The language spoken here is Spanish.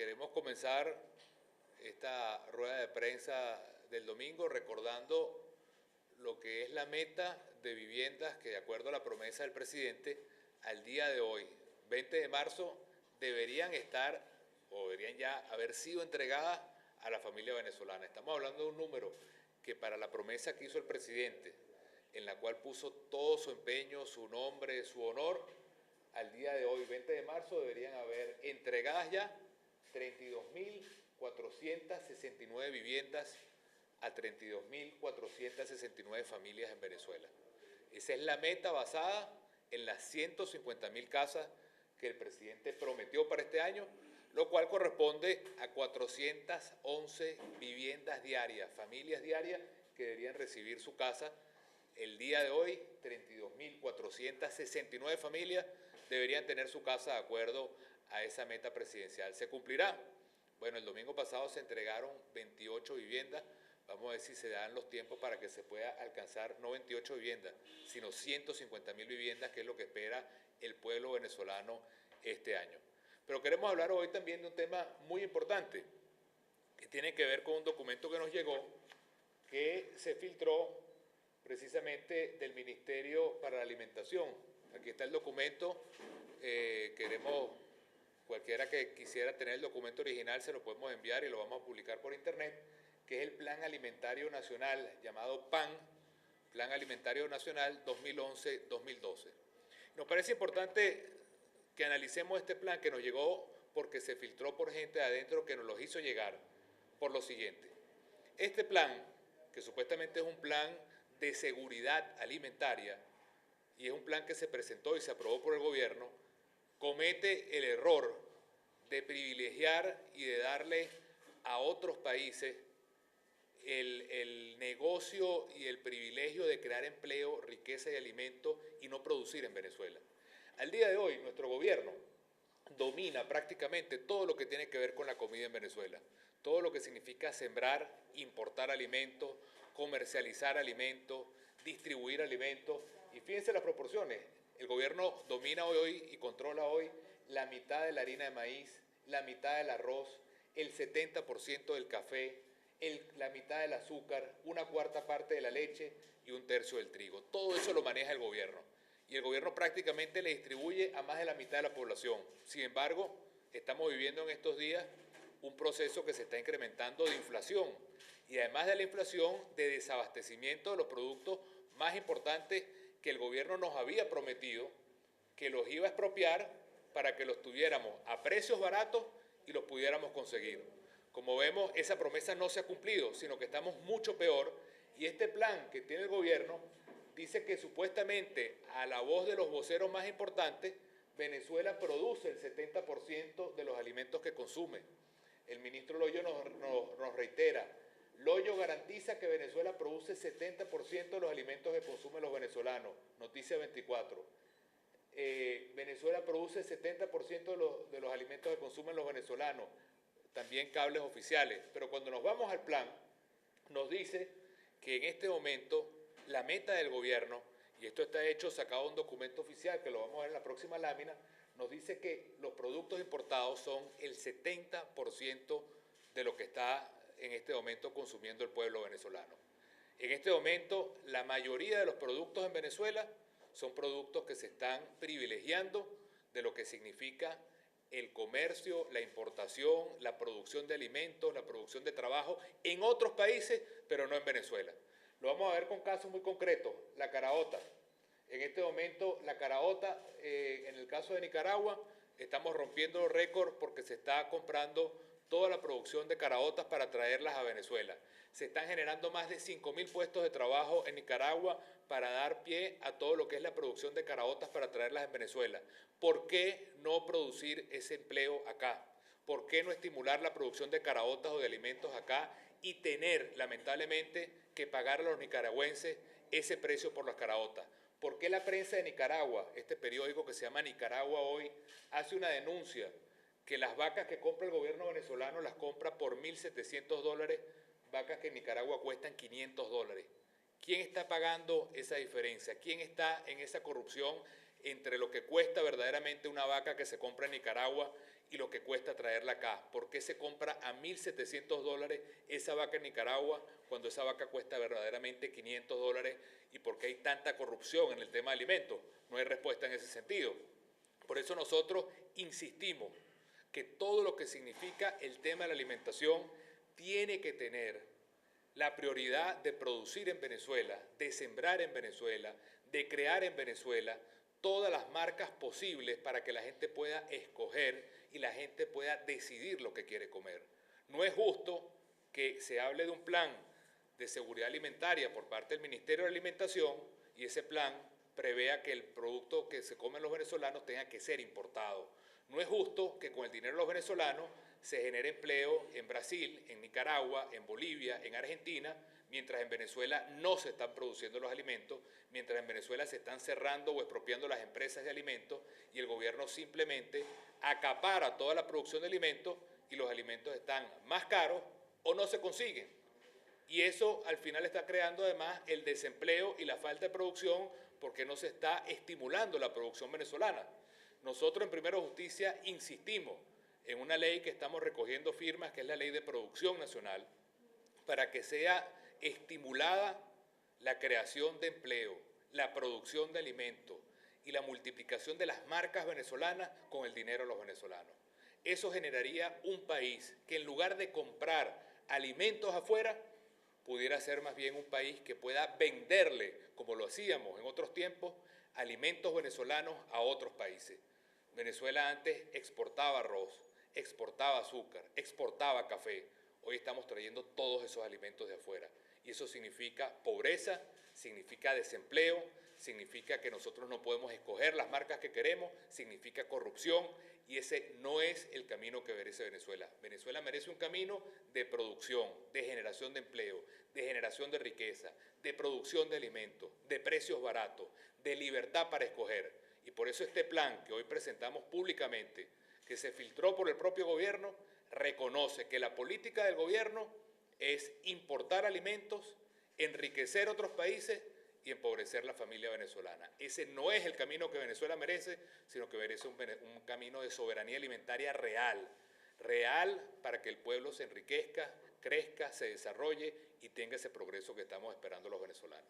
Queremos comenzar esta rueda de prensa del domingo recordando lo que es la meta de viviendas que, de acuerdo a la promesa del presidente, al día de hoy, 20 de marzo, deberían estar o deberían ya haber sido entregadas a la familia venezolana. Estamos hablando de un número que, para la promesa que hizo el presidente, en la cual puso todo su empeño, su nombre, su honor, al día de hoy, 20 de marzo, deberían haber entregadas ya 32.469 viviendas a 32.469 familias en Venezuela. Esa es la meta basada en las 150.000 casas que el presidente prometió para este año, lo cual corresponde a 411 viviendas diarias, familias diarias que deberían recibir su casa. El día de hoy, 32.469 familias deberían tener su casa de acuerdo a esa meta presidencial. ¿Se cumplirá? Bueno, el domingo pasado se entregaron 28 viviendas. Vamos a ver si se dan los tiempos para que se pueda alcanzar no 28 viviendas, sino 150.000 viviendas, que es lo que espera el pueblo venezolano este año. Pero queremos hablar hoy también de un tema muy importante, que tiene que ver con un documento que nos llegó, que se filtró precisamente del Ministerio para la Alimentación. Aquí está el documento. Cualquiera que quisiera tener el documento original se lo podemos enviar y lo vamos a publicar por internet, que es el Plan Alimentario Nacional, llamado PAN, Plan Alimentario Nacional 2011-2012. Nos parece importante que analicemos este plan que nos llegó porque se filtró por gente de adentro que nos lo hizo llegar, por lo siguiente. Este plan, que supuestamente es un plan de seguridad alimentaria, y es un plan que se presentó y se aprobó por el gobierno, comete el error de privilegiar y de darle a otros países el negocio y el privilegio de crear empleo, riqueza y alimento y no producir en Venezuela. Al día de hoy, nuestro gobierno domina prácticamente todo lo que tiene que ver con la comida en Venezuela, todo lo que significa sembrar, importar alimentos, comercializar alimentos, distribuir alimentos. Y fíjense las proporciones, el gobierno domina hoy y controla hoy la mitad de la harina de maíz, la mitad del arroz, el 70% del café, la mitad del azúcar, una cuarta parte de la leche y un tercio del trigo. Todo eso lo maneja el gobierno. Y el gobierno prácticamente le distribuye a más de la mitad de la población. Sin embargo, estamos viviendo en estos días un proceso que se está incrementando de inflación y, además de la inflación, de desabastecimiento de los productos más importantes que el gobierno nos había prometido que los iba a expropiar para que los tuviéramos a precios baratos y los pudiéramos conseguir. Como vemos, esa promesa no se ha cumplido, sino que estamos mucho peor, y este plan que tiene el gobierno dice que supuestamente, a la voz de los voceros más importantes, Venezuela produce el 70% de los alimentos que consume. El ministro Loyo nos reitera, Loyo garantiza que Venezuela produce 70% de los alimentos que consumen los venezolanos, Noticia 24. Venezuela produce 70% de los alimentos que consumen los venezolanos, también cables oficiales. Pero cuando nos vamos al plan, nos dice que en este momento la meta del gobierno, y esto está hecho sacado de un documento oficial que lo vamos a ver en la próxima lámina, nos dice que los productos importados son el 70% de lo que está en este momento consumiendo el pueblo venezolano. En este momento, la mayoría de los productos en Venezuela son productos que se están privilegiando de lo que significa el comercio, la importación, la producción de alimentos, la producción de trabajo en otros países, pero no en Venezuela. Lo vamos a ver con casos muy concretos. La caraota. En este momento, la caraota, en el caso de Nicaragua, estamos rompiendo récord porque se está comprando toda la producción de caraotas para traerlas a Venezuela. Se están generando más de 5.000 puestos de trabajo en Nicaragua para dar pie a todo lo que es la producción de caraotas para traerlas en Venezuela. ¿Por qué no producir ese empleo acá? ¿Por qué no estimular la producción de caraotas o de alimentos acá y tener, lamentablemente, que pagar a los nicaragüenses ese precio por las caraotas? ¿Por qué la prensa de Nicaragua, este periódico que se llama Nicaragua Hoy, hace una denuncia que las vacas que compra el gobierno venezolano las compra por $1.700, vacas que en Nicaragua cuestan $500? ¿Quién está pagando esa diferencia? ¿Quién está en esa corrupción entre lo que cuesta verdaderamente una vaca que se compra en Nicaragua y lo que cuesta traerla acá. ¿Por qué se compra a $1.700 esa vaca en Nicaragua cuando esa vaca cuesta verdaderamente $500? ¿Y por qué hay tanta corrupción en el tema de alimentos? No hay respuesta en ese sentido. Por eso nosotros insistimos que todo lo que significa el tema de la alimentación tiene que tener la prioridad de producir en Venezuela, de sembrar en Venezuela, de crear en Venezuela todas las marcas posibles para que la gente pueda escoger y la gente pueda decidir lo que quiere comer. No es justo que se hable de un plan de seguridad alimentaria por parte del Ministerio de Alimentación y ese plan prevea que el producto que se comen los venezolanos tenga que ser importado. No es justo que con el dinero de los venezolanos se genere empleo en Brasil, en Nicaragua, en Bolivia, en Argentina, mientras en Venezuela no se están produciendo los alimentos, mientras en Venezuela se están cerrando o expropiando las empresas de alimentos y el gobierno simplemente acapara toda la producción de alimentos y los alimentos están más caros o no se consiguen. Y eso al final está creando además el desempleo y la falta de producción porque no se está estimulando la producción venezolana. Nosotros en Primero Justicia insistimos en una ley que estamos recogiendo firmas, que es la Ley de Producción Nacional, para que sea estimulada la creación de empleo, la producción de alimentos y la multiplicación de las marcas venezolanas con el dinero de los venezolanos. Eso generaría un país que en lugar de comprar alimentos afuera, pudiera ser más bien un país que pueda venderle, como lo hacíamos en otros tiempos, alimentos venezolanos a otros países. Venezuela antes exportaba arroz, exportaba azúcar, exportaba café. Hoy estamos trayendo todos esos alimentos de afuera. Y eso significa pobreza, significa desempleo, significa que nosotros no podemos escoger las marcas que queremos, significa corrupción, y ese no es el camino que merece Venezuela. Venezuela merece un camino de producción, de generación de empleo, de generación de riqueza, de producción de alimentos, de precios baratos, de libertad para escoger. Y por eso este plan que hoy presentamos públicamente, que se filtró por el propio gobierno, reconoce que la política del gobierno es importar alimentos, enriquecer otros países y empobrecer la familia venezolana. Ese no es el camino que Venezuela merece, sino que merece un camino de soberanía alimentaria real, real para que el pueblo se enriquezca, crezca, se desarrolle y tenga ese progreso que estamos esperando los venezolanos.